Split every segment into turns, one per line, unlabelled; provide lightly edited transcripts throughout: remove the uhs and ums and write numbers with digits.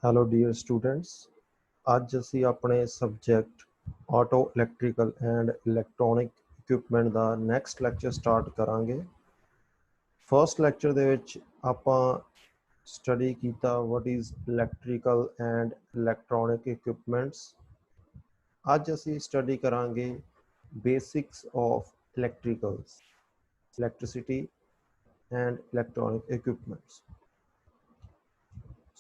Hello dear students, ਅੱਜ ਅਸੀਂ ਆਪਣੇ subject auto electrical and electronic equipment ਦਾ ਨੈਕਸਟ ਲੈਕਚਰ ਸਟਾਰਟ ਕਰਾਂਗੇ। ਫਸਟ ਲੈਕਚਰ ਦੇ ਵਿੱਚ ਆਪਾਂ ਸਟੱਡੀ ਕੀਤਾ what is electrical and electronic equipments. ਅੱਜ ਅਸੀਂ ਸਟੱਡੀ ਕਰਾਂਗੇ basics of electricity and electronic equipments.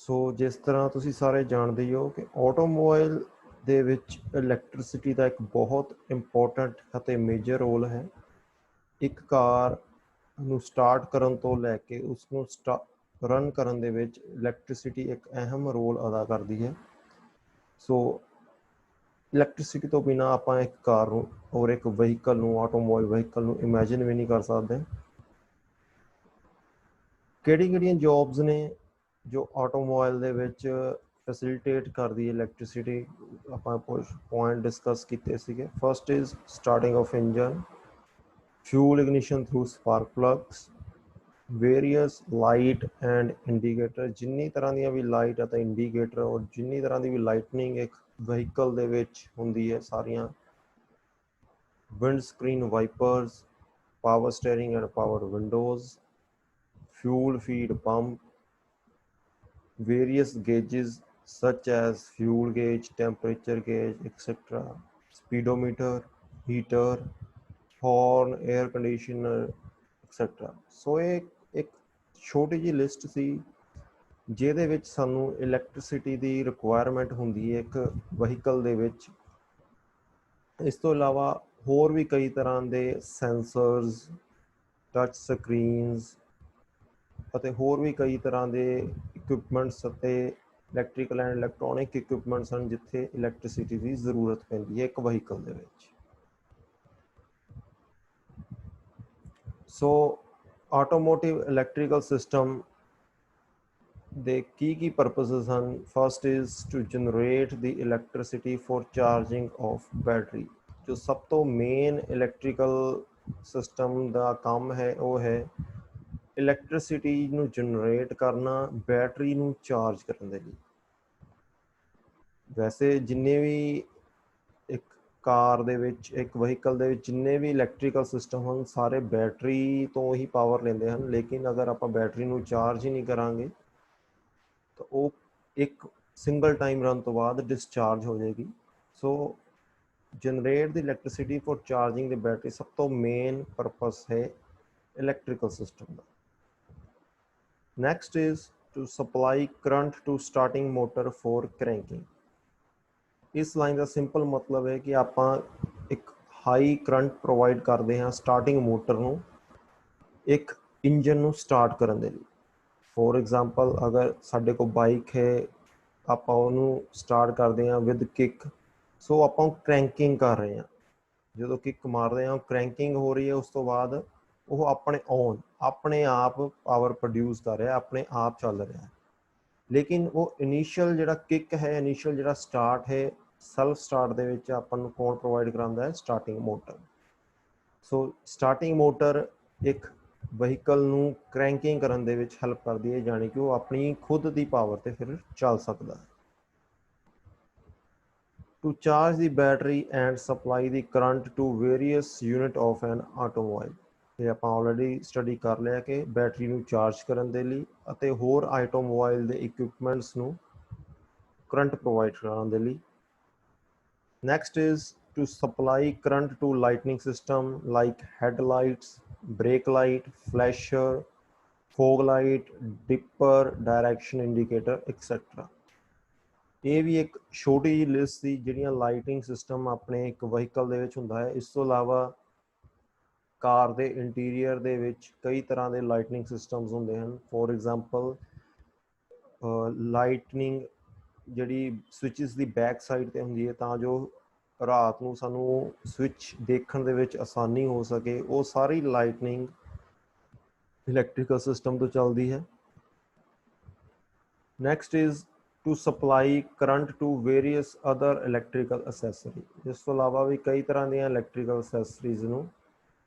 So ਜਿਸ ਤਰ੍ਹਾਂ ਤੁਸੀਂ ਸਾਰੇ ਜਾਣਦੇ ਹੋ ਕਿ ਆਟੋਮੋਬਾਈਲ ਦੇ ਵਿੱਚ ਇਲੈਕਟ੍ਰਿਸਿਟੀ ਦਾ ਇੱਕ ਬਹੁਤ ਇੰਪੋਰਟੈਂਟ ਅਤੇ ਮੇਜਰ ਰੋਲ ਹੈ। ਇੱਕ ਕਾਰ ਨੂੰ ਸਟਾਰਟ ਕਰਨ ਤੋਂ ਲੈ ਕੇ ਉਸ ਨੂੰ ਰਨ ਕਰਨ ਦੇ ਵਿੱਚ ਇਲੈਕਟ੍ਰਿਸਿਟੀ ਇੱਕ ਅਹਿਮ ਰੋਲ ਅਦਾ ਕਰਦੀ ਹੈ। ਸੋ ਇਲੈਕਟ੍ਰਿਸਿਟੀ ਤੋਂ ਬਿਨਾਂ ਆਪਾਂ ਇੱਕ ਕਾਰ ਨੂੰ ਔਰ ਇੱਕ ਵਹੀਕਲ ਨੂੰ ਆਟੋਮੋਬਾਈਲ ਵਹੀਕਲ ਨੂੰ ਇਮੈਜਿਨ ਵੀ ਨਹੀਂ ਕਰ ਸਕਦੇ। ਕਿਹੜੀਆਂ ਜੌਬਸ ਨੇ ਜੋ ਆਟੋਮੋਬਾਈਲ ਦੇ ਵਿੱਚ ਫੈਸਿਲਿਟੇਟ ਕਰਦੀ ਹੈ ਇਲੈਕਟ੍ਰਿਸਿਟੀ, ਆਪਾਂ ਕੁਝ ਪੁਆਇੰਟ ਡਿਸਕਸ ਕੀਤੇ ਸੀਗੇ। First is starting of engine, fuel ignition through spark plugs, various light and indicator, ਜਿੰਨੀ ਤਰ੍ਹਾਂ ਦੀਆਂ ਵੀ ਲਾਈਟ ਅਤੇ ਇੰਡੀਕੇਟਰ ਔਰ ਜਿੰਨੀ ਤਰ੍ਹਾਂ ਦੀ ਵੀ ਲਾਈਟਨਿੰਗ ਇੱਕ ਵਹੀਕਲ ਦੇ ਵਿੱਚ ਹੁੰਦੀ ਹੈ ਸਾਰੀਆਂ, wind screen wipers, power steering and power windows, fuel feed pump, various gauges such as fuel gauge, temperature gauge, etc., speedometer, heater, horn, air conditioner, etc. ਸੋ ਇਹ ਇੱਕ ਛੋਟੀ ਜਿਹੀ ਲਿਸਟ ਸੀ ਜਿਹਦੇ ਵਿੱਚ ਸਾਨੂੰ ਇਲੈਕਟ੍ਰਿਸਿਟੀ ਦੀ ਰਿਕੁਆਇਰਮੈਂਟ ਹੁੰਦੀ ਹੈ ਇੱਕ ਵਹੀਕਲ ਦੇ ਵਿੱਚ। ਇਸ ਤੋਂ ਇਲਾਵਾ ਹੋਰ ਵੀ ਕਈ ਤਰ੍ਹਾਂ ਦੇ ਸੈਂਸਰਸ, ਟੱਚ ਸਕਰੀਨਸ ਅਤੇ ਹੋਰ ਵੀ ਕਈ ਤਰ੍ਹਾਂ ਦੇ ਇਕਵਿਪਮੈਂਟਸ ਅਤੇ ਇਲੈਕਟ੍ਰੀਕਲ ਐਂਡ ਇਲੈਕਟ੍ਰੋਨਿਕ ਇਕਵਿਪਮੈਂਟਸ ਹਨ ਜਿੱਥੇ ਇਲੈਕਟ੍ਰਿਸਿਟੀ ਦੀ ਜ਼ਰੂਰਤ ਪੈਂਦੀ ਹੈ ਇੱਕ ਵਹੀਕਲ ਦੇ ਵਿੱਚ। ਸੋ ਆਟੋਮੋਟਿਵ ਇਲੈਕਟ੍ਰੀਕਲ ਸਿਸਟਮ ਦੇ ਕੀ ਪਰਪਸਿਸ ਹਨ। First is to generate the electricity for charging of battery. ਜੋ ਸਭ ਤੋਂ ਮੇਨ ਇਲੈਕਟ੍ਰੀਕਲ ਸਿਸਟਮ ਦਾ ਕੰਮ ਹੈ ਉਹ ਹੈ ਇਲੈਕਟ੍ਰਿਸਿਟੀ ਨੂੰ ਜਨਰੇਟ ਕਰਨਾ ਬੈਟਰੀ ਨੂੰ ਚਾਰਜ ਕਰਨ ਦੇ ਲਈ। ਵੈਸੇ ਜਿੰਨੇ ਵੀ ਇੱਕ ਕਾਰ ਦੇ ਵਿੱਚ, ਇੱਕ ਵਹੀਕਲ ਦੇ ਵਿੱਚ ਜਿੰਨੇ ਵੀ ਇਲੈਕਟ੍ਰੀਕਲ ਸਿਸਟਮ ਹਨ ਸਾਰੇ ਬੈਟਰੀ ਤੋਂ ਹੀ ਪਾਵਰ ਲੈਂਦੇ ਹਨ, ਲੇਕਿਨ ਅਗਰ ਆਪਾਂ ਬੈਟਰੀ ਨੂੰ ਚਾਰਜ ਹੀ ਨਹੀਂ ਕਰਾਂਗੇ ਤਾਂ ਉਹ ਇੱਕ ਸਿੰਗਲ ਟਾਈਮ ਰਨ ਤੋਂ ਬਾਅਦ ਡਿਸਚਾਰਜ ਹੋ ਜਾਏਗੀ। ਸੋ generate the electricity for charging the battery ਸਭ ਤੋਂ ਮੇਨ ਪਰਪਸ ਹੈ electrical system the. Next is to supply current to starting motor for cranking। ਇਸ ਲਾਈਨ ਦਾ ਸਿੰਪਲ ਮਤਲਬ ਹੈ ਕਿ ਆਪਾਂ ਇੱਕ ਹਾਈ ਕਰੰਟ ਪ੍ਰੋਵਾਈਡ ਕਰਦੇ ਹਾਂ ਸਟਾਰਟਿੰਗ ਮੋਟਰ ਨੂੰ ਇੱਕ ਇੰਜਨ ਨੂੰ ਸਟਾਰਟ ਕਰਨ ਦੇ ਲਈ। ਫੋਰ ਐਗਜ਼ਾਮਪਲ ਅਗਰ ਸਾਡੇ ਕੋਲ ਬਾਈਕ ਹੈ, ਆਪਾਂ ਉਹਨੂੰ ਸਟਾਰਟ ਕਰਦੇ ਹਾਂ ਵਿਦ ਕਿੱਕ, ਸੋ ਆਪਾਂ ਕ੍ਰੈਂਕਿੰਗ ਕਰ ਰਹੇ ਹਾਂ। ਜਦੋਂ ਕਿੱਕ ਮਾਰ ਰਹੇ ਹਾਂ ਕ੍ਰੈਂਕਿੰਗ ਹੋ ਰਹੀ ਹੈ, ਉਸ ਤੋਂ ਬਾਅਦ ਉਹ ਆਪਣੇ ਆਪ ਪਾਵਰ ਪ੍ਰੋਡਿਊਸ ਕਰ ਰਿਹਾ, ਆਪਣੇ ਆਪ ਚੱਲ ਰਿਹਾ। ਲੇਕਿਨ ਉਹ ਇਨੀਸ਼ੀਅਲ ਜਿਹੜਾ ਕਿੱਕ ਹੈ, ਇਨੀਸ਼ੀਅਲ ਜਿਹੜਾ ਸਟਾਰਟ ਹੈ, ਸੈਲਫ ਸਟਾਰਟ ਦੇ ਵਿੱਚ ਆਪਾਂ ਨੂੰ ਕੌਣ ਪ੍ਰੋਵਾਈਡ ਕਰਾਉਂਦਾ ਹੈ? Starting motor. So starting motor ਇੱਕ ਵਹੀਕਲ ਨੂੰ ਕ੍ਰੈਂਕਿੰਗ ਕਰਨ ਦੇ ਵਿੱਚ ਹੈਲਪ ਕਰਦੀ ਹੈ, ਜਾਣੀ ਕਿ ਉਹ ਆਪਣੀ ਖੁਦ ਦੀ ਪਾਵਰ ਤੇ ਫਿਰ ਚੱਲ ਸਕਦਾ ਹੈ। To charge the battery and supply the current to various unit of an automobile। ਇਹ ਆਪਾਂ ਆਲਰੇਡੀ ਸਟੱਡੀ ਕਰ ਲਿਆ ਕਿ ਬੈਟਰੀ ਨੂੰ ਚਾਰਜ ਕਰਨ ਦੇ ਲਈ ਅਤੇ ਹੋਰ ਆਟੋਮੋਬਾਈਲ ਦੇ ਇਕਵਿਪਮੈਂਟਸ ਨੂੰ ਕਰੰਟ ਪ੍ਰੋਵਾਈਡ ਕਰਾਉਣ ਦੇ ਲਈ। Next is to supply current to lighting system like headlights, brake light, flasher, fog light, dipper, direction indicator, etc। ਇਹ ਵੀ ਇੱਕ ਛੋਟੀ ਜਿਹੀ ਲਿਸਟ ਸੀ ਜਿਹੜੀਆਂ ਲਾਈਟਿੰਗ ਸਿਸਟਮ ਆਪਣੇ ਇੱਕ ਵਹੀਕਲ ਦੇ ਵਿੱਚ ਹੁੰਦਾ ਹੈ। ਇਸ ਤੋਂ ਇਲਾਵਾ ਕਾਰ ਦੇ ਇੰਟੀਰੀਅਰ ਦੇ ਵਿੱਚ ਕਈ ਤਰ੍ਹਾਂ ਦੇ ਲਾਈਟਨਿੰਗ ਸਿਸਟਮਸ ਹੁੰਦੇ ਹਨ। ਫੋਰ ਐਗਜ਼ਾਮਪਲ ਲਾਈਟਨਿੰਗ ਜਿਹੜੀ ਸਵਿਚਸ ਦੀ ਬੈਕ ਸਾਈਡ 'ਤੇ ਹੁੰਦੀ ਹੈ ਤਾਂ ਜੋ ਰਾਤ ਨੂੰ ਸਾਨੂੰ ਸਵਿਚ ਦੇਖਣ ਦੇ ਵਿੱਚ ਆਸਾਨੀ ਹੋ ਸਕੇ, ਉਹ ਸਾਰੀ ਲਾਈਟਨਿੰਗ ਇਲੈਕਟ੍ਰੀਕਲ ਸਿਸਟਮ ਤੋਂ ਚੱਲਦੀ ਹੈ। Next is to supply current to various other electrical accessory. ਇਸ ਤੋਂ ਇਲਾਵਾ ਵੀ ਕਈ ਤਰ੍ਹਾਂ ਦੀਆਂ ਇਲੈਕਟ੍ਰੀਕਲ ਅਸੈਸਰੀਜ਼ ਨੂੰ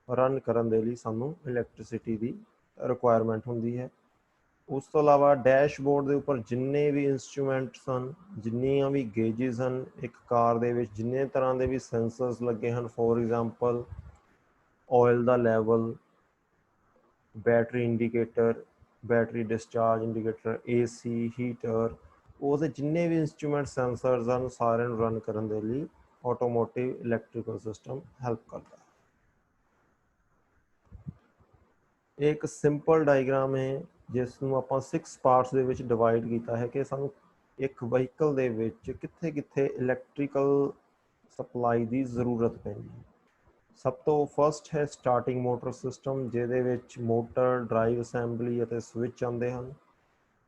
ਰਨ ਕਰਨ ਦੇ ਲਈ ਸਾਨੂੰ ਇਲੈਕਟ੍ਰਿਸਿਟੀ ਦੀ ਰਿਕੁਆਇਰਮੈਂਟ ਹੁੰਦੀ ਹੈ। ਉਸ ਤੋਂ ਇਲਾਵਾ ਡੈਸ਼ਬੋਰਡ ਦੇ ਉੱਪਰ ਜਿੰਨੇ ਵੀ ਇੰਸਟਰੂਮੈਂਟਸ ਹਨ, ਜਿੰਨੀਆਂ ਵੀ ਗੇਜਿਸ ਹਨ ਇੱਕ ਕਾਰ ਦੇ ਵਿੱਚ, ਜਿੰਨੇ ਤਰ੍ਹਾਂ ਦੇ ਵੀ ਸੈਂਸਰਸ ਲੱਗੇ ਹਨ, for example oil the level, battery indicator, battery discharge indicator, AC heater, ਉਹਦੇ ਜਿੰਨੇ ਵੀ ਇੰਸਟਰੂਮੈਂਟ ਸੈਂਸਰਸ ਹਨ ਸਾਰਿਆਂ ਨੂੰ ਰਨ ਕਰਨ ਦੇ ਲਈ ਆਟੋਮੋਟਿਵ ਇਲੈਕਟ੍ਰੀਕਲ ਸਿਸਟਮ ਹੈਲਪ ਕਰਦਾ ਹੈ। ਇਹ ਇੱਕ ਸਿੰਪਲ ਡਾਇਗਰਾਮ ਹੈ ਜਿਸ ਨੂੰ ਆਪਾਂ 6 ਪਾਰਟਸ ਦੇ ਵਿੱਚ ਡਿਵਾਈਡ ਕੀਤਾ ਹੈ ਕਿ ਸਾਨੂੰ ਇੱਕ ਵਹੀਕਲ ਦੇ ਵਿੱਚ ਕਿੱਥੇ ਕਿੱਥੇ ਇਲੈਕਟ੍ਰੀਕਲ ਸਪਲਾਈ ਦੀ ਜ਼ਰੂਰਤ ਪੈਂਦੀ ਹੈ। ਸਭ ਤੋਂ ਫਸਟ ਹੈ ਸਟਾਰਟਿੰਗ ਮੋਟਰ ਸਿਸਟਮ, ਜਿਹਦੇ ਵਿੱਚ ਮੋਟਰ, ਡਰਾਈਵ ਅਸੈਂਬਲੀ ਅਤੇ ਸਵਿਚ ਆਉਂਦੇ ਹਨ।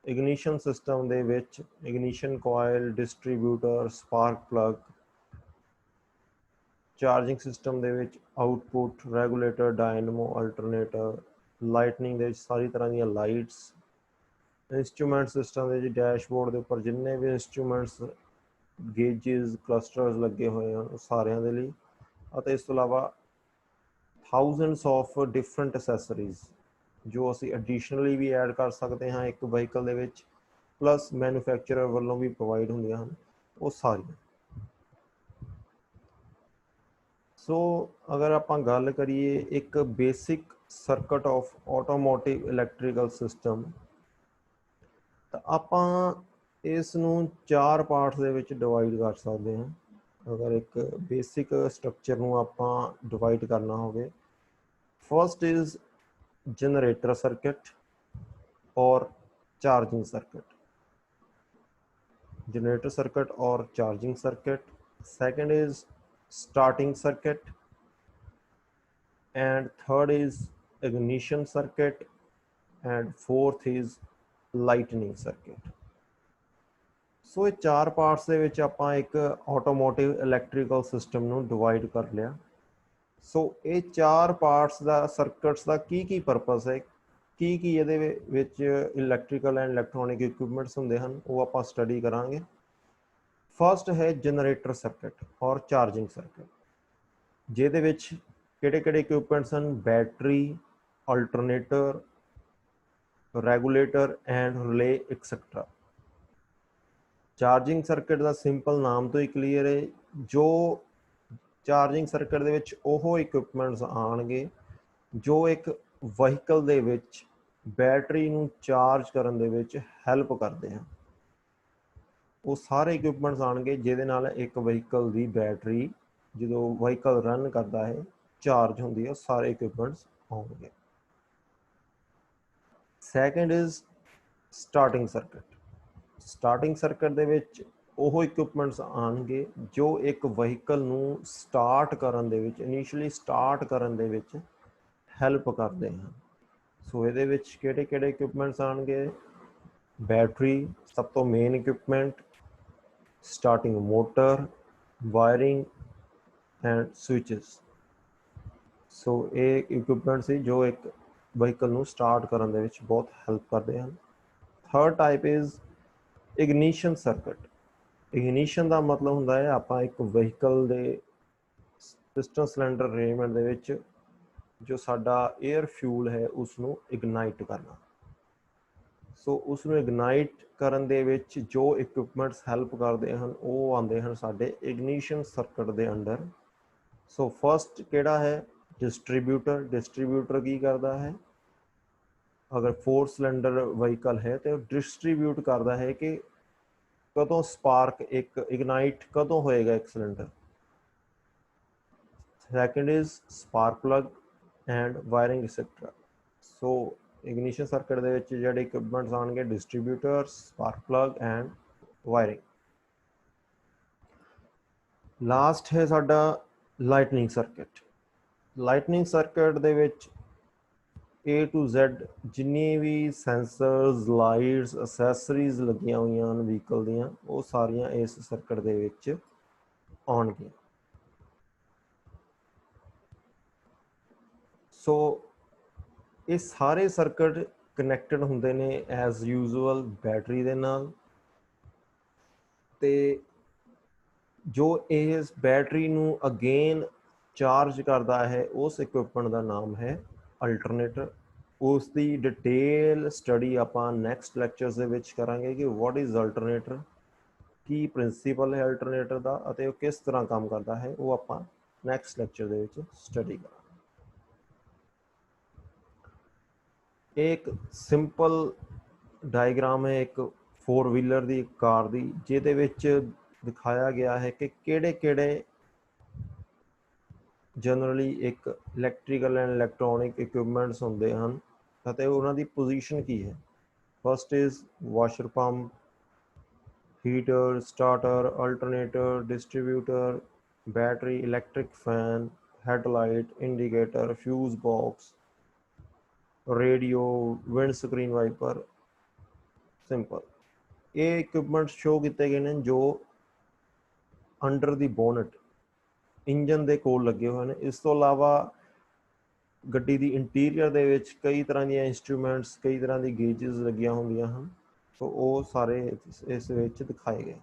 ਇਗਨੀਸ਼ਨ ਸਿਸਟਮ ਦੇ ਵਿੱਚ ignition coil, distributor, spark plug. Charging system ਦੇ ਵਿੱਚ output, regulator, dynamo, alternator. Lightning ਦੇ ਵਿੱਚ ਸਾਰੀ ਤਰ੍ਹਾਂ ਦੀਆਂ ਲਾਈਟਸ। ਇੰਸਟਰੂਮੈਂਟ ਸਿਸਟਮ ਦੇ ਵਿੱਚ ਡੈਸ਼ਬੋਰਡ ਦੇ ਉੱਪਰ ਜਿੰਨੇ ਵੀ ਇੰਸਟਰੂਮੈਂਟਸ, ਗੇਜਿਸ, ਕਲਸਟਰਸ ਲੱਗੇ ਹੋਏ ਹਨ ਉਹ ਸਾਰਿਆਂ ਦੇ ਲਈ। ਅਤੇ ਇਸ ਤੋਂ ਇਲਾਵਾ ਥਾਊਜ਼ੈਂਡਸ ਆਫ ਡਿਫਰੈਂਟ ਅਸੈਸਰੀਜ਼ ਜੋ ਅਸੀਂ ਐਡੀਸ਼ਨਲੀ ਵੀ ਐਡ ਕਰ ਸਕਦੇ ਹਾਂ ਇੱਕ ਵਹੀਕਲ ਦੇ ਵਿੱਚ, ਪਲੱਸ ਮੈਨੂਫੈਕਚਰਰ ਵੱਲੋਂ ਵੀ ਪ੍ਰੋਵਾਈਡ ਹੁੰਦੀਆਂ ਹਨ ਉਹ ਸਾਰੀਆਂ। ਸੋ ਅਗਰ ਆਪਾਂ ਗੱਲ ਕਰੀਏ ਇੱਕ basic circuit of automotive electrical system, ਤਾਂ ਆਪਾਂ ਇਸ ਨੂੰ 4 ਪਾਰਟਸ ਦੇ ਵਿੱਚ ਡਿਵਾਈਡ ਕਰ ਸਕਦੇ ਹਾਂ। ਅਗਰ ਇੱਕ ਬੇਸਿਕ ਸਟਰਕਚਰ ਨੂੰ ਆਪਾਂ ਡਿਵਾਈਡ ਕਰਨਾ ਹੋਵੇ, ਫਸਟ ਇਜ਼ ਜਨਰੇਟਰ ਸਰਕਟ और charging circuit, generator circuit or charging circuit. Second is starting circuit, and third is ignition circuit, and fourth is lightning circuit. ਸੋ ਇਹ 4 ਪਾਰਟਸ ਦੇ ਵਿੱਚ ਆਪਾਂ ਇੱਕ ਆਟੋਮੋਟਿਵ ਇਲੈਕਟ੍ਰੀਕਲ ਸਿਸਟਮ ਨੂੰ ਡਿਵਾਈਡ ਕਰ ਲਿਆ। ਸੋ ਇਹ 4 ਪਾਰਟਸ ਦਾ, ਸਰਕਟਸ ਦਾ ਕੀ ਪਰਪਸ ਹੈ, ਕੀ ਇਹਦੇ ਵਿੱਚ ਇਲੈਕਟ੍ਰੀਕਲ ਐਂਡ ਇਲੈਕਟ੍ਰੋਨਿਕ ਇਕਵਿਪਮੈਂਟਸ ਹੁੰਦੇ ਹਨ ਉਹ ਆਪਾਂ ਸਟੱਡੀ ਕਰਾਂਗੇ। ਫਸਟ ਹੈ ਜਨਰੇਟਰ ਸਰਕਟ ਔਰ ਚਾਰਜਿੰਗ ਸਰਕਟ, ਜਿਹਦੇ ਵਿੱਚ ਕਿਹੜੇ ਇਕਵਿਪਮੈਂਟਸ ਹਨ, battery, alternator, regulator and relay etcetera. Charging circuit the simple ਨਾਮ ਤੋਂ ਹੀ ਕਲੀਅਰ ਹੈ, ਜੋ ਚਾਰਜਿੰਗ ਸਰਕਟ ਦੇ ਵਿੱਚ ਉਹ ਇਕਵਿਪਮੈਂਟਸ ਆਉਣਗੇ ਜੋ ਇੱਕ ਵਹੀਕਲ ਦੇ ਵਿੱਚ ਬੈਟਰੀ ਨੂੰ ਚਾਰਜ ਕਰਨ ਦੇ ਵਿੱਚ ਹੈਲਪ ਕਰਦੇ ਹਨ। ਉਹ ਸਾਰੇ ਇਕਵਿਪਮੈਂਟਸ ਆਉਣਗੇ ਜਿਹਦੇ ਨਾਲ ਇੱਕ ਵਹੀਕਲ ਦੀ ਬੈਟਰੀ ਜਦੋਂ ਵਹੀਕਲ ਰਨ ਕਰਦਾ ਹੈ ਚਾਰਜ ਹੁੰਦੀ ਹੈ, ਸਾਰੇ ਇਕਵਿਪਮੈਂਟਸ ਆਉਣਗੇ। Second is starting circuit. Starting circuit ਦੇ ਵਿੱਚ ਉਹ ਇਕਵਿਪਮੈਂਟਸ ਆਉਣਗੇ ਜੋ ਇੱਕ ਵਹੀਕਲ ਨੂੰ ਸਟਾਰਟ ਕਰਨ ਦੇ ਵਿੱਚ, ਇਨੀਸ਼ੀਅਲੀ ਸਟਾਰਟ ਕਰਨ ਦੇ ਵਿੱਚ ਹੈਲਪ ਕਰਦੇ ਹਨ। ਸੋ ਇਹਦੇ ਵਿੱਚ ਕਿਹੜੇ ਇਕਵਿਪਮੈਂਟਸ ਆਉਣਗੇ, ਬੈਟਰੀ ਸਭ ਤੋਂ main equipment, starting motor, wiring and switches. So ਇਹ ਇਕਵਿਪਮੈਂਟ ਸੀ ਜੋ ਇੱਕ ਵਹੀਕਲ ਨੂੰ ਸਟਾਰਟ ਕਰਨ ਦੇ ਵਿੱਚ ਬਹੁਤ ਹੈਲਪ ਕਰਦੇ ਹਨ। Third type is ignition circuit. Ignition ਦਾ ਮਤਲਬ ਹੁੰਦਾ ਹੈ ਆਪਾਂ ਇੱਕ ਵਹੀਕਲ ਦੇ ਪਿਸਟਨ ਸਿਲੰਡਰ ਅਰੇਂਜਮੈਂਟ ਦੇ ਵਿੱਚ ਜੋ ਸਾਡਾ 에ਅਰ ਫਿਊਲ ਹੈ ਉਸ ਨੂੰ ਇਗਨਾਈਟ ਕਰਨਾ। ਸੋ ਉਸ ਨੂੰ ਇਗਨਾਈਟ ਕਰਨ ਦੇ ਵਿੱਚ ਜੋ ਇਕਵਿਪਮੈਂਟਸ ਹੈਲਪ ਕਰਦੇ ਹਨ ਉਹ ਆਉਂਦੇ ਹਨ ਸਾਡੇ ਇਗਨੀਸ਼ਨ ਸਰਕਟ ਦੇ ਅੰਡਰ। ਸੋ ਫਸਟ ਕਿਹੜਾ ਹੈ, ਡਿਸਟਰੀਬਿਊਟਰ। ਡਿਸਟਰੀਬਿਊਟਰ ਕੀ ਕਰਦਾ ਹੈ, ਅਗਰ 4 ਸਿਲੰਡਰ ਵਹੀਕਲ ਹੈ ਤੇ ਡਿਸਟਰੀਬਿਊਟ ਕਰਦਾ ਹੈ ਕਿ ਕਦੋਂ ਸਪਾਰਕ ਇੱਕ ਇਗਨਾਈਟ ਕਦੋਂ ਹੋਏਗਾ ਇੱਕ cylinder. Second is spark plug and wiring etcetera. So ignition circuit ਦੇ ਵਿੱਚ ਜਿਹੜੇ ਇਕਵਿਪਮੈਂਟਸ ਆਉਣਗੇ, distributor, spark plug and wiring. Last ਹੈ ਸਾਡਾ ਲਾਈਟਨਿੰਗ ਸਰਕਟ। ਲਾਈਟਨਿੰਗ ਸਰਕਟ ਦੇ ਵਿੱਚ A to Z ਜਿੰਨੀ ਵੀ ਸੈਂਸਰਸ, ਲਾਈਟਸ, ਅਸੈਸਰੀਜ਼ ਲੱਗੀਆਂ ਹੋਈਆਂ ਹਨ ਵਹੀਕਲ ਦੀਆਂ ਉਹ ਸਾਰੀਆਂ ਇਸ ਸਰਕਟ ਦੇ ਵਿੱਚ ਆਉਣਗੀਆਂ। ਸੋ ਇਹ ਸਾਰੇ ਸਰਕਟ ਕਨੈਕਟਡ ਹੁੰਦੇ ਨੇ ਐਜ਼ ਯੂਜ਼ੁਅਲ ਬੈਟਰੀ ਦੇ ਨਾਲ, ਤੇ ਜੋ ਇਸ ਬੈਟਰੀ ਨੂੰ ਅਗੇਨ ਚਾਰਜ ਕਰਦਾ ਹੈ ਉਸ ਇਕਵਿਪਮੈਂਟ ਦਾ ਨਾਮ ਹੈ ਅਲਟਰਨੇਟਰ। ਉਸ ਦੀ ਡਿਟੇਲ ਸਟੱਡੀ ਆਪਾਂ ਨੈਕਸਟ ਲੈਕਚਰਸ ਦੇ ਵਿੱਚ ਕਰਾਂਗੇ ਕਿ what is alternator, Ki principal ਹੈ ਅਲਟਰਨੇਟਰ ਦਾ ਅਤੇ ਉਹ ਕਿਸ ਤਰ੍ਹਾਂ ਕੰਮ ਕਰਦਾ ਹੈ, ਉਹ ਆਪਾਂ ਨੈਕਸਟ ਲੈਕਚਰ ਦੇ ਵਿੱਚ ਸਟੱਡੀ ਕਰਾਂਗੇ। एक सिंपल डायग्राम है एक 4 व्हीलर की कार की, जिहदे विच दिखाया गया है कि किहड़े-किहड़े जनरली एक इलैक्ट्रिकल एंड इलैक्ट्रॉनिक इक्विपमेंट्स होंदे हन अते उन्हां दी पोजीशन की है। First is washer pump, heater, starter, alternator, distributor, battery, electric fan, headlight, indicator, fuse box, radio, wind screen wiper. Simple ये इक्विपमेंट शो किए गए हैं जो अंडर दी बोनट इंजन के कोल लगे हुए हैं। इस तो इलावा गड्डी की इंटीरियर दे विच कई तरह दी इंस्ट्रूमेंट्स, कई तरह की गेजेस लगिया होंदियां हैं, तो वो सारे इस विच दिखाए गए।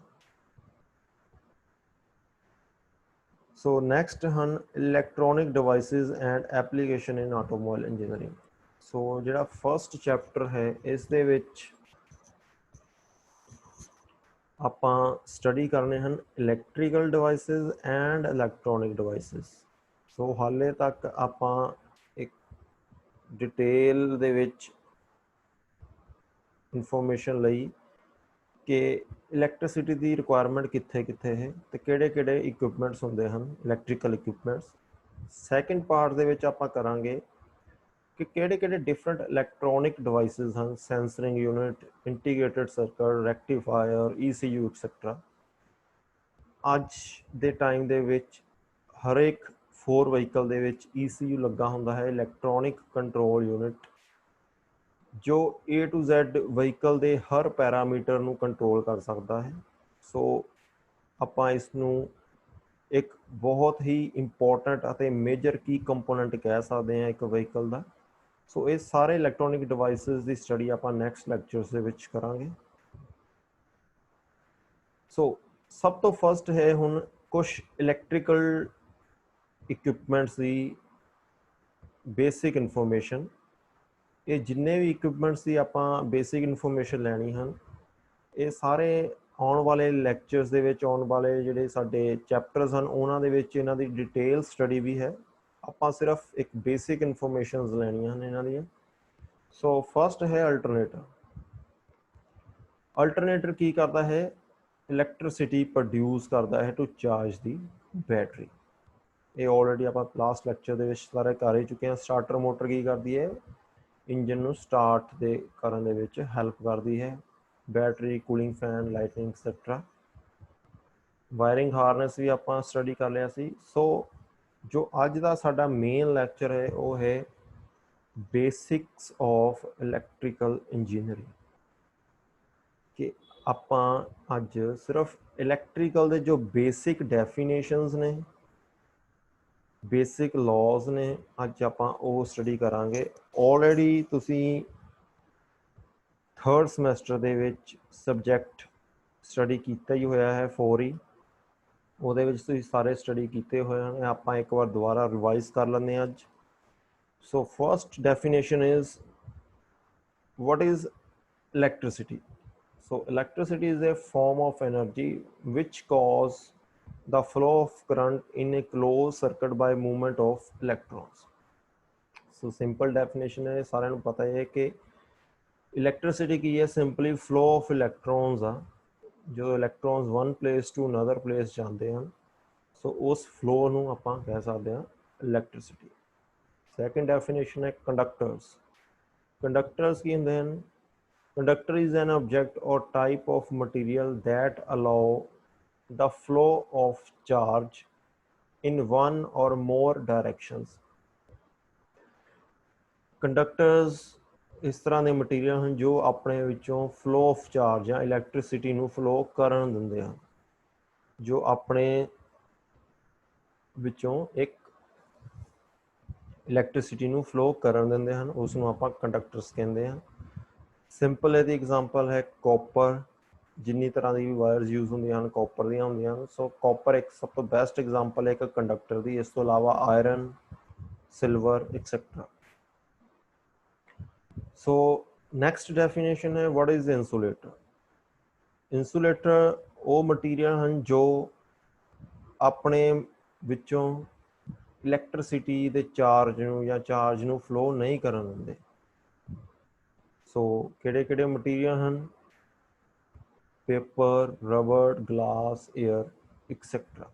सो नैक्सट हैं electronic devices and application in automobile engineering. So जिहड़ा फस्ट चैप्टर है इस दे विच ਆਪਾਂ ਸਟੱਡੀ ਕਰਨੇ ਹਨ electrical devices and electronic devices. So ਹਾਲੇ ਤੱਕ ਆਪਾਂ ਇੱਕ ਡਿਟੇਲ ਦੇ ਵਿੱਚ ਇਨਫੋਰਮੇਸ਼ਨ ਲਈ ਕਿ ਇਲੈਕਟ੍ਰਿਸਿਟੀ ਦੀ ਰਿਕੁਆਇਰਮੈਂਟ ਕਿੱਥੇ ਹੈ ਤੇ ਕਿਹੜੇ ਇਕਵਿਪਮੈਂਟਸ ਹੁੰਦੇ ਹਨ ਇਲੈਕਟ੍ਰੀਕਲ ਇਕਵਿਪਮੈਂਟਸ। ਸੈਕੰਡ ਪਾਰਟ ਦੇ ਵਿੱਚ ਆਪਾਂ ਕਰਾਂਗੇ कि किहड़े डिफरेंट इलैक्ट्रॉनिक डिवाइसिस हैं, sensoring unit, integrated circuit, rectifier, ECU etcetera. अज दे टाइम दे विच हर एक 4 व्हीकल दे विच ECU लगा हुंदा है, इलैक्ट्रॉनिक कंट्रोल यूनिट, जो A to Z व्हीकल दे हर पैरामीटर नूं कंट्रोल कर सकता है। सो आपां इस नूं एक बहुत ही इंपॉर्टेंट अते मेजर की कंपोनेंट कह सकते हैं एक व्हीकल का। सो ये सारे इलैक्ट्रॉनिक डिवाइसिस की स्टडी आप नैक्सट लैक्चर्स दे विच करांगे। सो सब तो फस्ट है हुण कुछ इलैक्ट्रिकल इक्विपमेंट्स की बेसिक इन्फॉर्मेशन। ये जिन्ने भी इक्विपमेंट्स की आप बेसिक इन्फॉर्मेशन लैनी हैं, ये सारे आने वाले लैक्चर्स दे विच आने वाले जिहड़े साडे चैप्टर्स हैं उन्हां दे विच इन्हां दी डिटेल स्टडी भी है। आप सिर्फ एक बेसिक इन्फॉर्मेशन लैनियां हैं इन्हां दी। सो फस्ट है अल्टरनेटर। अल्टरनेटर की करता है, इलैक्ट्रिसिटी प्रोड्यूस करता है टू चार्ज दी बैटरी। ये ऑलरेडी आप लास्ट लैक्चर दे विच सारे कर ही चुके हैं। स्टार्टर मोटर की करती है, इंजन नूं स्टार्ट दे करन दे विच हैल्प करती है। Battery, cooling fan, lighting etcetera. Wiring harness भी आप स्टडी कर लिया सी। सो जो अज का साडा मेन लैक्चर है वो है बेसिक्स ऑफ इलैक्ट्रिकल इंजीनियरिंग। कि आपां अज सिर्फ इलैक्ट्रिकल दे जो बेसिक डेफिनेशंस ने, बेसिक लॉज ने, अज आपां वो स्टडी करांगे। ऑलरेडी तुसीं थर्ड समैसटर दे विच सबजैक्ट स्टडी कीता ही होया है 4 ही, ਉਹਦੇ ਵਿੱਚ ਤੁਸੀਂ ਸਾਰੇ ਸਟੱਡੀ ਕੀਤੇ ਹੋਏ ਹਨ। ਆਪਾਂ ਇੱਕ ਵਾਰ ਦੁਬਾਰਾ ਰਿਵਾਈਜ਼ ਕਰ ਲੈਂਦੇ ਹਾਂ ਅੱਜ। So first definition is what is electricity. So electricity is a form of energy which cause the flow of current in a closed circuit by movement of electrons. So simple definition है, सारे नूं पता है कि electricity की है simply flow of electrons आ, जो electrons one place to another place जाते हैं। सो उस फ्लो नूं आपां कह सकते हैं इलैक्ट्रिसिटी। सैकेंड डेफिनेशन है कंडक्टर्स। कंडक्टर्स की होंदे हैं, कंडक्टर इज एन ऑब्जेक्ट और type of material that allow the flow of charge in one और मोर डायरेक्शंस। कंडक्टर्स इस तरह के मटीरियल हैं जो अपने विचों फ्लो ऑफ चार्ज या इलैक्ट्रिसिटी नूं फ्लो करन दिंदे हैं, जो अपने विचों एक इलैक्ट्रिसिटी नूं फ्लो करन दिंदे हैं, उस नूं आपां कंडक्टर्स कहंदे हैं। सिंपल इहदी एग्जांपल है कॉपर। जिन्नी तरह की वायर्स यूज होंदियां हैं कॉपर दीयां होंदियां हैं। सो कॉपर एक सब तो बेस्ट एग्जांपल है एक कंडक्टर दी। इस तो इलावा आयरन, सिल्वर एक्सेट्रा। सो नैक्सट डेफिनेशन है व्हाट इज इंसुलेटर। इंसुलेटर वो मटीरियल हैं जो अपने विचों इलैक्ट्रिसिटी दे चार्ज नूं या चार्ज नूं फ्लो नहीं करन दिंदे। सो किहड़े किहड़े मटीरियल हैं? Paper, rubber, glass, air etcetera.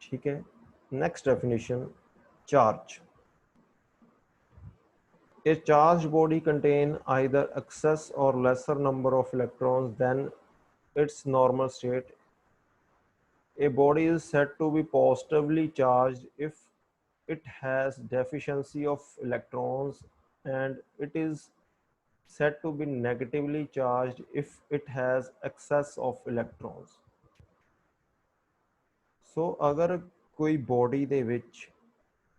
ठीक है। Next definition charge. A charged body contains either excess or lesser number of electrons than its normal state. A body is said to be positively charged if it has deficiency of electrons, and it is said to be negatively charged if it has excess of electrons. So अगर कोई body ਦੇ ਵਿੱਚ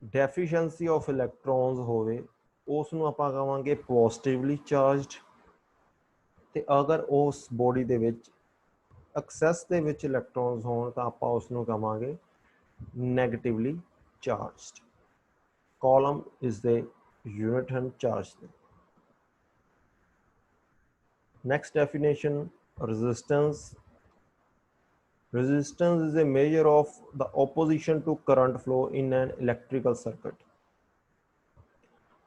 deficiency of electrons ਹੋਵੇ ਉਸ ਨੂੰ ਆਪਾਂ ਕਹਾਂਗੇ positively charged, ਤੇ ਅਗਰ ਉਸ ਬੋਡੀ ਦੇ ਵਿੱਚ ਐਕਸੈਸ ਦੇ ਵਿੱਚ ਇਲੈਕਟ੍ਰੋਨਸ ਹੋਣ ਤਾਂ ਆਪਾਂ ਉਸ ਨੂੰ ਕਹਾਂਗੇ negatively charged. Coulomb is the unit ਹਨ ਚਾਰਜ ਦੇ। Next definition resistance. Resistance is a measure of the opposition to current flow in an electrical circuit.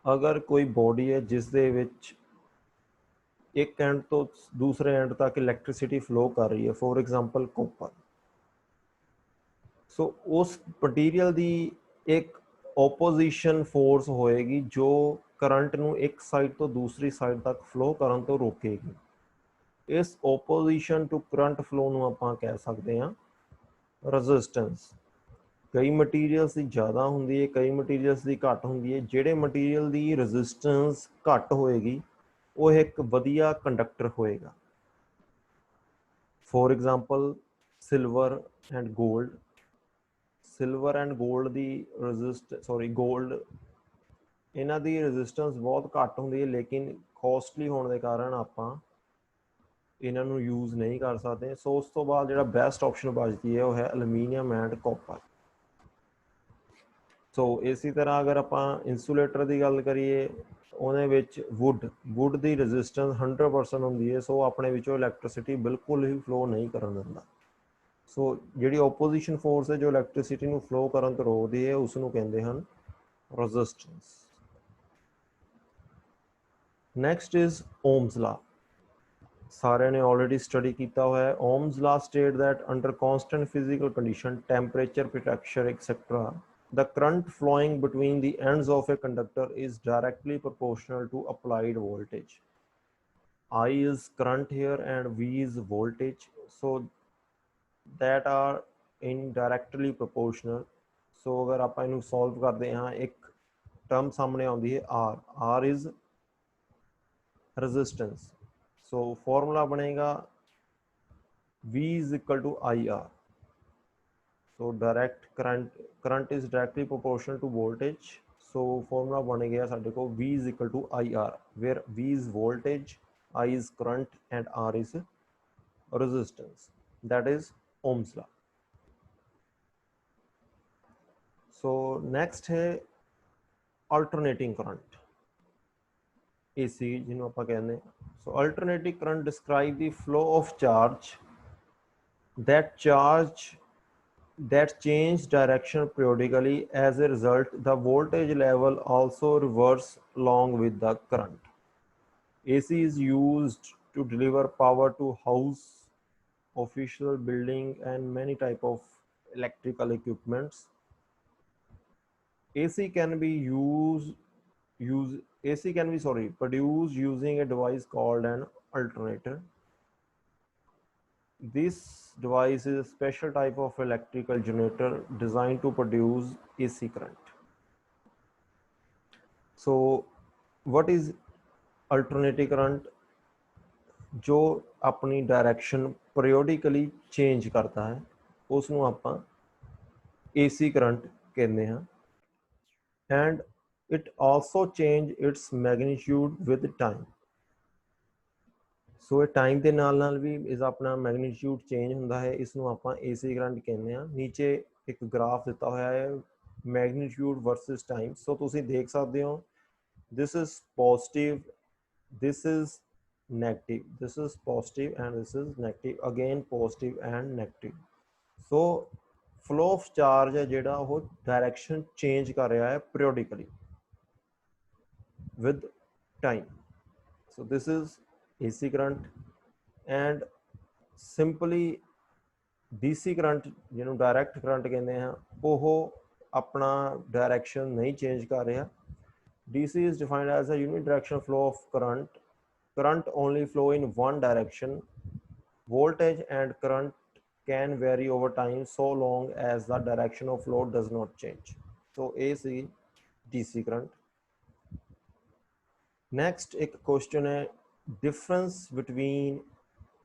अगर कोई बॉडी है जिस दे विच एक एंड तो दूसरे एंड तक इलैक्ट्रिसिटी फ्लो कर रही है, फॉर एग्जांपल कॉपर, सो उस मटीरियल दी एक ओपोजिशन फोर्स होएगी जो करंट नू एक साइड तो दूसरी साइड तक फ्लो करन तो रोकेगी। इस ओपोजिशन टू करंट फ्लो नू आपां कह सकते हैं रेजिस्टेंस। कई मटीरियल्स की ज़्यादा होंगी है, कई मटीरियल्स की घट होंगी है। जिहड़े मटीरियल की रेजिस्टेंस घट होएगी वो एक वधिया कंडक्टर होएगा। For example silver and gold. Silver and gold की गोल्ड इन्हां दी रेजिस्टेंस बहुत घट होंदी है, लेकिन कॉस्टली होने के कारण आपां इन्हां नूं यूज़ नहीं कर सकते। सो उस तो बाद जिहड़ा बेस्ट ऑप्शन बचती है वो है एलूमीनियम एंड कॉपर। सो इसी तरह अगर आपां इंसुलेटर की गल करिए ਉਹਦੇ ਵਿੱਚ ਵੁੱਡ ਦੀ ਰੈਜ਼ਿਸਟੈਂਸ 100% ਹੁੰਦੀ ਹੈ। ਸੋ ਆਪਣੇ ਵਿੱਚੋਂ ਇਲੈਕਟ੍ਰਿਸਿਟੀ ਬਿਲਕੁਲ ਹੀ ਫਲੋ ਨਹੀਂ ਕਰਨ ਦਿੰਦਾ। ਸੋ ਜਿਹੜੀ ਆਪੋਜੀਸ਼ਨ ਫੋਰਸ ਹੈ ਜੋ ਇਲੈਕਟ੍ਰਿਸਿਟੀ ਨੂੰ ਫਲੋ ਕਰਨ ਤੋਂ ਰੋਕਦੀ ਹੈ ਉਸ ਨੂੰ ਕਹਿੰਦੇ ਹਨ ਰੈਜ਼ਿਸਟੈਂਸ। ਨੈਕਸਟ ਇਜ਼ ਓਮਸ ਲਾ। ਸਾਰਿਆਂ ਨੇ ਆਲਰੇਡੀ ਸਟੱਡੀ ਕੀਤਾ ਹੋਇਆ ਹੈ। Ohm's law state that under constant physical condition, temperature, protection etcetera, the current flowing between the ends of a conductor is directly proportional to applied voltage. I is current here and V is voltage, so that are indirectly proportional. So अगर आप इन्हें solve करते हैं, एक term सामने आती है R. R is resistance. So formula बनेगा V is equal to IR. So direct current is directly proportional to voltage. So formula बन गया साढ़े को V is equal to IR, where V is voltage, I is current and R is resistance. That is Ohm's law. So next है alternating current, AC जिन्होंने आप कहते हैं। So alternating current describe the flow of charge that change direction periodically. As a result, the voltage level also reverses along with the current. AC is used to deliver power to house, official building and many type of electrical equipments. AC can be produced using a device called an alternator. This device is a special type of electrical generator designed to produce AC current. So what is alternating current? जो अपनी direction periodically change करता है उसनों आपां AC current कहते हैं। And it also change its magnitude with time. So time के नाल नाल भी इस अपना मैग्नीट्यूड चेंज होंदा है, इसनों आपां AC करंट कहते हैं। नीचे एक ग्राफ दिता होया है मैग्नीट्यूड वर्सेस टाइम। सो तुसीं देख सकते हो this is positive, this is negative, this is positive and this is negative, again positive and negative. So flow of charge है जेड़ा वो direction change कर रहा है periodically with time. So this is AC current, and simply DC current ਜਿਹਨੂੰ direct current कहते हैं ਉਹ अपना डायरेक्शन नहीं चेंज कर रहा. DC is defined as a unidirectional flow of current. Current only flow in one direction. Voltage and current can vary over time so long as the direction of flow does not change. So AC DC current. Next एक question है difference between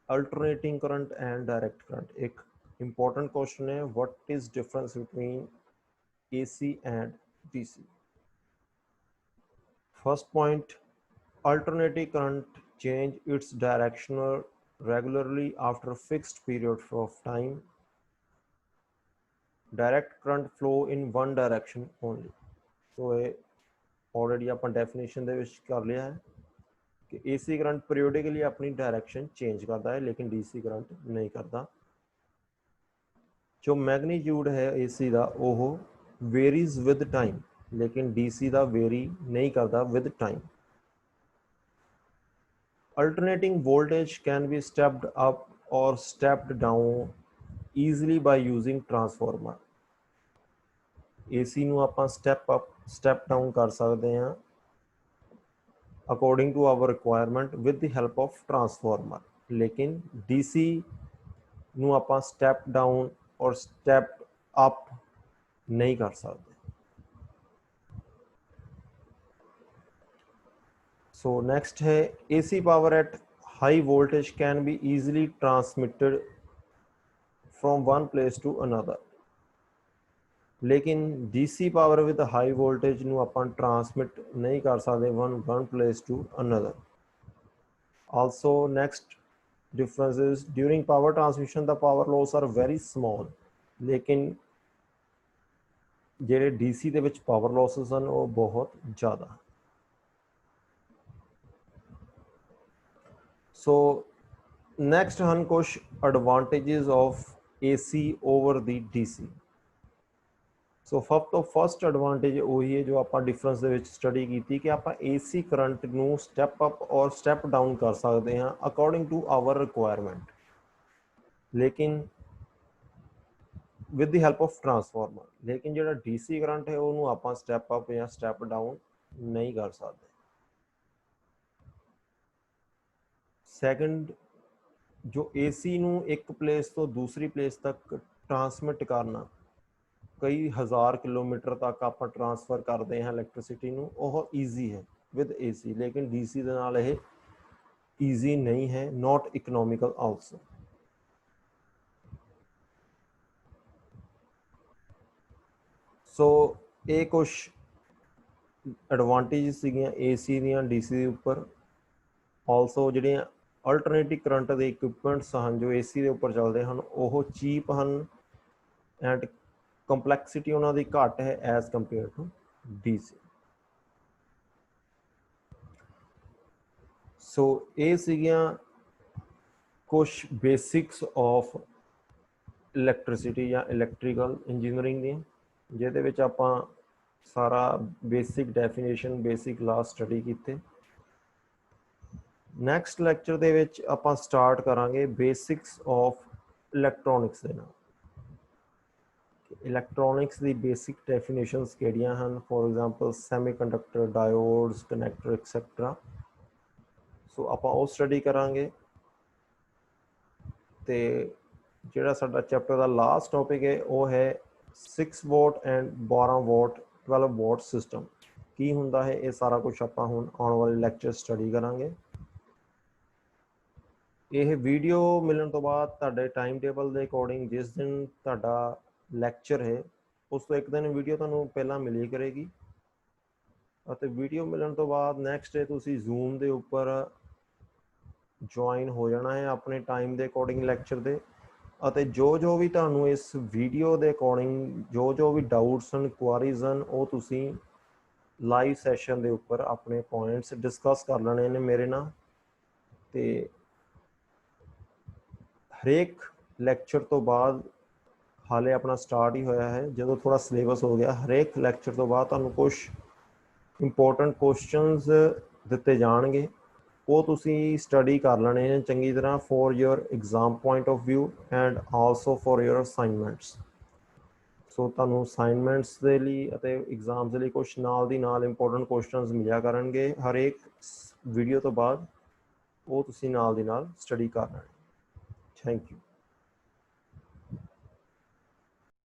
alternating current and direct current. एक important question है what is difference between AC and DC. First point, alternating current change its direction regularly after a fixed period of time. Direct current flow in one direction only. So already upon definition ਦੇ ਵਿੱਚ ਕਰ ਲਿਆ है कि AC current periodically अपनी direction change करता है लेकिन DC करंट नहीं करता. जो मैग्नीट्यूड है AC ਦਾ ਉਹ वेरीज विद टाइम लेकिन DC ਦਾ वेरी नहीं करता with time. Alternating voltage can be stepped up or stepped down easily by using transformer. AC ਨੂੰ ਆਪਾਂ step up step down ਕਰ ਸਕਦੇ ਹਾਂ according to our requirement with the help of transformer. लेकिन DC ਨੂੰ ਆਪਾਂ step down और step up नहीं कर सकते. So next है AC power at high voltage can be easily transmitted from one place to another. लेकिन DC power with high voltage ਨੂੰ ਆਪਾਂ transmit नहीं कर सकते one place to another. Also next difference is during power transmission the power loss are very small. लेकिन ਜਿਹੜੇ DC ਦੇ ਵਿੱਚ power losses ਹਨ ਉਹ ਬਹੁਤ ਜ਼ਿਆਦਾ. So next ਹਨ ਕੁਝ advantages of AC over the DC. So first advantage ਉਹੀ ਹੈ ਜੋ ਆਪਾਂ difference ਦੇ ਵਿੱਚ study ਕੀਤੀ ਕਿ ਆਪਾਂ AC current ਨੂੰ step up और step down ਕਰ ਸਕਦੇ ਹਾਂ according to our requirement. लेकिन with the help of transformer. लेकिन ਜਿਹੜਾ DC current है ਉਹਨੂੰ ਆਪਾਂ step up ਜਾਂ step down नहीं कर सकते. Second, जो AC ਨੂੰ ਇੱਕ ਪਲੇਸ ਤੋਂ ਦੂਸਰੀ ਪਲੇਸ ਤੱਕ ਟਰਾਂਸਮਿਟ ਕਰਨਾ ਕਈ ਹਜ਼ਾਰ ਕਿਲੋਮੀਟਰ ਤੱਕ ਆਪਾਂ ਟਰਾਂਸਫਰ ਕਰਦੇ ਹਾਂ ਇਲੈਕਟ੍ਰਿਸਿਟੀ ਨੂੰ ਉਹ ਈਜ਼ੀ ਹੈ ਵਿਦ AC. ਲੇਕਿਨ DC ਦੇ ਨਾਲ ਇਹ ਈਜ਼ੀ ਨਹੀਂ ਹੈ, ਨਾਟ ਇਕਨੋਮਿਕਲ ਆਲਸੋ. ਸੋ ਇਹ ਕੁਝ ਐਡਵਾਂਟੇਜ ਸੀਗੀਆਂ AC ਦੀਆਂ DC ਦੇ ਉੱਪਰ. ਆਲਸੋ ਜਿਹੜੀਆਂ ਅਲਟਰਨੇਟਿਵ ਕਰੰਟ ਦੇ ਇਕਵਿਪਮੈਂਟਸ ਹਨ ਜੋ AC ਦੇ ਉੱਪਰ ਚੱਲਦੇ ਹਨ ਉਹ ਚੀਪ ਹਨ ਐਂਡ ਕੰਪਲੈਕਸਿਟੀ ਉਹਨਾਂ ਦੀ ਘੱਟ ਹੈ ਐਜ਼ ਕੰਪੇਅਰ ਟੂ DC. ਸੋ ਇਹ ਸੀਗੀਆਂ ਕੁਝ ਬੇਸਿਕਸ ਆਫ ਇਲੈਕਟ੍ਰਿਸਿਟੀ ਜਾਂ ਇਲੈਕਟ੍ਰੀਕਲ ਇੰਜੀਨੀਅਰਿੰਗ ਦੀਆਂ ਜਿਹਦੇ ਵਿੱਚ ਆਪਾਂ ਸਾਰਾ ਬੇਸਿਕ ਡੈਫੀਨੇਸ਼ਨ ਬੇਸਿਕ ਲਾ ਸਟੱਡੀ ਕੀਤੇ. ਨੈਕਸਟ ਲੈਕਚਰ ਦੇ ਵਿੱਚ ਆਪਾਂ ਸਟਾਰਟ ਕਰਾਂਗੇ ਬੇਸਿਕਸ ਆਫ ਇਲੈਕਟ੍ਰੋਨਿਕਸ ਦੇ ਨਾਲ. ਇਲੈਕਟ੍ਰੋਨਿਕਸ ਦੀ ਬੇਸਿਕ ਡੈਫੀਨੇਸ਼ਨਸ ਕਿਹੜੀਆਂ ਹਨ, for example semiconductor, diodes, connector etcetera. So ਆਪਾਂ ਉਹ ਸਟੱਡੀ ਕਰਾਂਗੇ. ਤੇ ਜਿਹੜਾ ਸਾਡਾ ਚੈਪਟਰ ਦਾ ਲਾਸਟ ਟੌਪਿਕ ਹੈ ਉਹ ਹੈ 6 ਵਾਟ ਐਂਡ 12 ਵਾਟ 12 ਵਾਟ ਸਿਸਟਮ. ਕੀ ਹੁੰਦਾ ਹੈ ਇਹ ਸਾਰਾ ਕੁਝ ਆਪਾਂ ਹੁਣ ਆਉਣ ਵਾਲੇ ਲੈਕਚਰ ਸਟੱਡੀ ਕਰਾਂਗੇ. ਇਹ ਵੀਡੀਓ ਮਿਲਣ ਤੋਂ ਬਾਅਦ ਤੁਹਾਡੇ ਟਾਈਮ ਟੇਬਲ ਦੇ ਅਕੋਰਡਿੰਗ ਜਿਸ ਦਿਨ ਤੁਹਾਡਾ ਲੈਕਚਰ ਹੈ ਉਸ ਤੋਂ ਇੱਕ ਦਿਨ ਵੀਡੀਓ ਤੁਹਾਨੂੰ ਪਹਿਲਾਂ ਮਿਲਿਆ ਕਰੇਗੀ ਅਤੇ ਵੀਡੀਓ ਮਿਲਣ ਤੋਂ ਬਾਅਦ ਨੈਕਸਟ ਡੇ ਤੁਸੀਂ ਜ਼ੂਮ ਦੇ ਉੱਪਰ ਜੁਆਇਨ ਹੋ ਜਾਣਾ ਹੈ ਆਪਣੇ ਟਾਈਮ ਦੇ ਅਕੋਰਡਿੰਗ ਲੈਕਚਰ ਦੇ. ਅਤੇ ਜੋ ਵੀ ਤੁਹਾਨੂੰ ਇਸ ਵੀਡੀਓ ਦੇ ਅਕੋਰਡਿੰਗ ਜੋ ਵੀ ਡਾਊਟਸ ਹਨ, ਕੁਆਰੀਜ਼ ਹਨ ਉਹ ਤੁਸੀਂ ਲਾਈਵ ਸੈਸ਼ਨ ਦੇ ਉੱਪਰ ਆਪਣੇ ਪੁਆਇੰਟਸ ਡਿਸਕਸ ਕਰ ਲੈਣੇ ਨੇ ਮੇਰੇ ਨਾਲ। ਤੇ ਹਰੇਕ ਲੈਕਚਰ ਤੋਂ ਬਾਅਦ, ਹਾਲੇ ਆਪਣਾ ਸਟਾਰਟ ਹੀ ਹੋਇਆ ਹੈ, ਜਦੋਂ ਥੋੜਾ ਸਿਲੇਬਸ ਹੋ ਗਿਆ, ਹਰੇਕ ਲੈਕਚਰ ਤੋਂ ਬਾਅਦ ਤੁਹਾਨੂੰ ਕੁਝ ਇੰਪੋਰਟੈਂਟ ਕੁਐਸਚਨਸ ਦਿੱਤੇ ਜਾਣਗੇ, ਉਹ ਤੁਸੀਂ ਸਟੱਡੀ ਕਰ ਲੈਣੇ ਨੇ ਚੰਗੀ ਤਰ੍ਹਾਂ for your exam point of view and also for your assignments. So ਤੁਹਾਨੂੰ ਅਸਾਈਨਮੈਂਟਸ ਦੇ ਲਈ ਅਤੇ ਐਗਜ਼ਾਮਸ ਦੇ ਲਈ ਕੁਝ ਨਾਲ ਦੀ ਨਾਲ ਇੰਪੋਰਟੈਂਟ ਕੁਐਸਚਨਸ ਮਿਲਿਆ ਕਰਨਗੇ ਹਰੇਕ ਵੀਡੀਓ ਤੋਂ ਬਾਅਦ, ਉਹ ਤੁਸੀਂ ਨਾਲ ਦੀ ਨਾਲ ਸਟੱਡੀ ਕਰ ਲੈਣੇ। Thank you.